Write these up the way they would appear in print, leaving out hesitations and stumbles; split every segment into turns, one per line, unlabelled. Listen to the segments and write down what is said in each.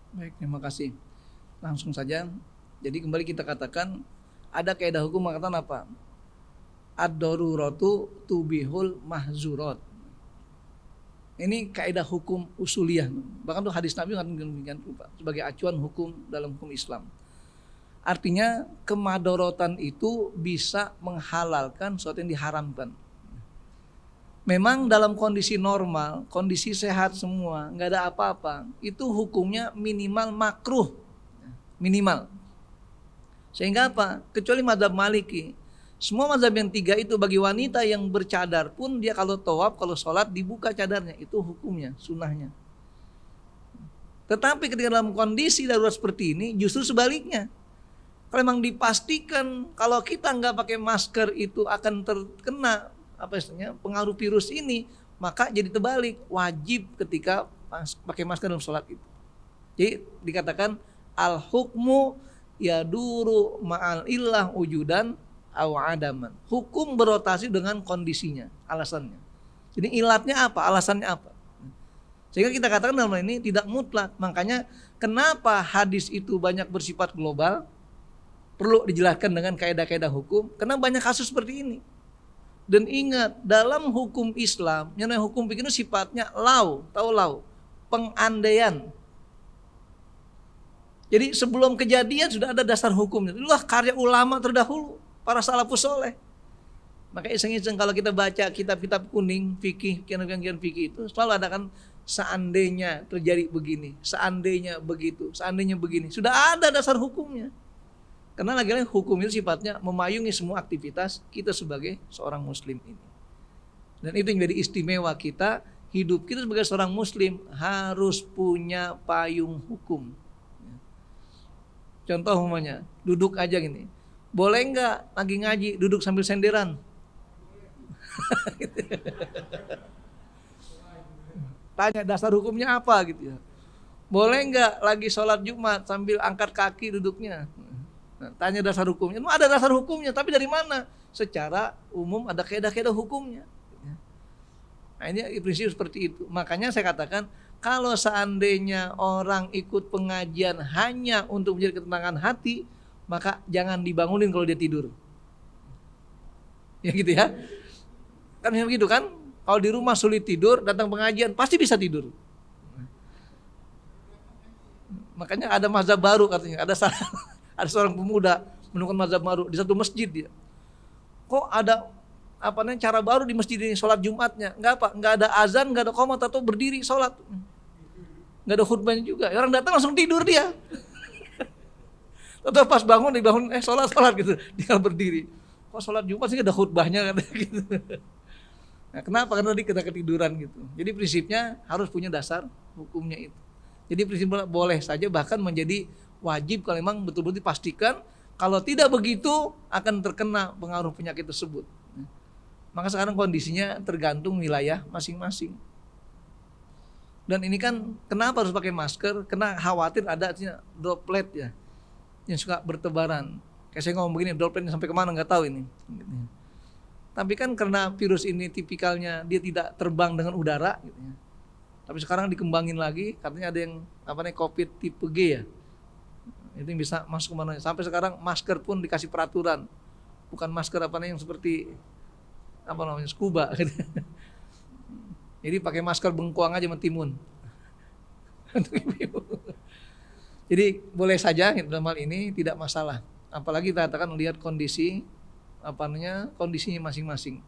Baik, terima kasih. Langsung saja. Jadi kembali kita katakan ada kaidah hukum mengatakan apa? Ad-daruratu tubihul mahzurat. Ini kaidah hukum usuliyah. Bahkan tuh hadis Nabi mengatakan sebagai acuan hukum dalam hukum Islam. Artinya kemadorotan itu bisa menghalalkan sesuatu yang diharamkan. Memang dalam kondisi normal, kondisi sehat semua, nggak ada apa-apa, itu hukumnya minimal makruh, minimal. Sehingga apa? Kecuali mazhab Maliki, semua mazhab yang tiga itu bagi wanita yang bercadar pun dia kalau tawaf, kalau sholat dibuka cadarnya, itu hukumnya, sunnahnya. Tetapi ketika dalam kondisi darurat seperti ini, justru sebaliknya. Kalau memang dipastikan kalau kita nggak pakai masker itu akan terkena pengaruh virus ini, maka jadi terbalik, wajib ketika pakai masker dalam sholat itu. Jadi dikatakan al hukmu yaduru ma'al illah wujudan aw adaman. Hukum berotasi dengan kondisinya, alasannya. Jadi ilatnya apa, alasannya apa. Sehingga kita katakan dalam hal ini tidak mutlak. Makanya kenapa hadis itu banyak bersifat global, perlu dijelaskan dengan kaidah-kaidah hukum, karena banyak kasus seperti ini. Dan ingat, dalam hukum Islam, yang namanya hukum fikih itu sifatnya law, tahu law, pengandaian. Jadi sebelum kejadian sudah ada dasar hukumnya. Itulah karya ulama terdahulu, para salafus soleh. Maka iseng-iseng kalau kita baca kitab-kitab kuning fikih, kian-kian fikih itu selalu ada kan seandainya terjadi begini, seandainya begitu, seandainya begini. Sudah ada dasar hukumnya. Karena lagi-lagi hukum itu sifatnya memayungi semua aktivitas kita sebagai seorang muslim ini. Dan itu yang menjadi istimewa kita, hidup kita sebagai seorang muslim harus punya payung hukum. Contoh umpamanya, duduk aja gini. Boleh enggak lagi ngaji duduk sambil senderan? Tanya dasar hukumnya apa gitu ya. Boleh enggak lagi sholat Jumat sambil angkat kaki duduknya? Nah, tanya dasar hukumnya. Ada dasar hukumnya, tapi dari mana? Secara umum ada kaidah-kaidah hukumnya. Nah, ini prinsip seperti itu. Makanya saya katakan, kalau seandainya orang ikut pengajian hanya untuk menjadi ketenangan hati, maka jangan dibangunin kalau dia tidur. Ya gitu ya. Kan begitu kan? Kalau di rumah sulit tidur, datang pengajian pasti bisa tidur. Makanya ada mazhab baru katanya, ada seorang pemuda menemukan mazhab baru di satu masjid dia. Kok ada cara baru di masjid ini sholat Jumatnya? Enggak ada azan, enggak ada qomat atau berdiri sholat. Enggak ada khutbahnya juga. Orang datang langsung tidur dia. Atau pas bangun dibangun sholat gitu, dia berdiri. Kok sholat Jumat sih enggak ada khutbahnya gitu. Nah, kenapa? Karena dia kita ketiduran gitu. Jadi prinsipnya harus punya dasar hukumnya itu. Jadi prinsipnya boleh saja bahkan menjadi wajib kalau memang betul-betul dipastikan kalau tidak begitu akan terkena pengaruh penyakit tersebut. Maka sekarang kondisinya tergantung wilayah masing-masing. Dan ini kan kenapa harus pakai masker? Karena khawatir ada droplet ya yang suka bertebaran. Kayak saya ngomong begini, dropletnya sampai kemana nggak tahu ini. Tapi kan karena virus ini tipikalnya dia tidak terbang dengan udara gitu ya. Tapi sekarang dikembangin lagi, katanya ada yang COVID tipe G ya. Itu yang bisa masuk kemana. Sampai sekarang masker pun dikasih peraturan. Bukan masker yang seperti scuba. Jadi pakai masker bengkoang aja mentimun. Jadi boleh saja dalam hal ini tidak masalah. Apalagi kita katakan melihat kondisi kondisinya masing-masing.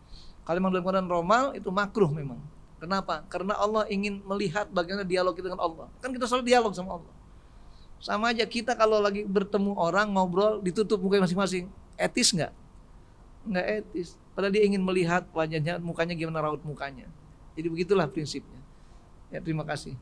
Kalau memang dalam keadaan normal itu makruh memang. Kenapa? Karena Allah ingin melihat bagaimana dialog kita dengan Allah. Kan kita selalu dialog sama Allah. Sama aja kita kalau lagi bertemu orang ngobrol ditutup mukanya masing-masing, etis nggak? Nggak etis. Padahal dia ingin melihat wajahnya, mukanya gimana raut mukanya. Jadi begitulah prinsipnya. Ya, terima kasih.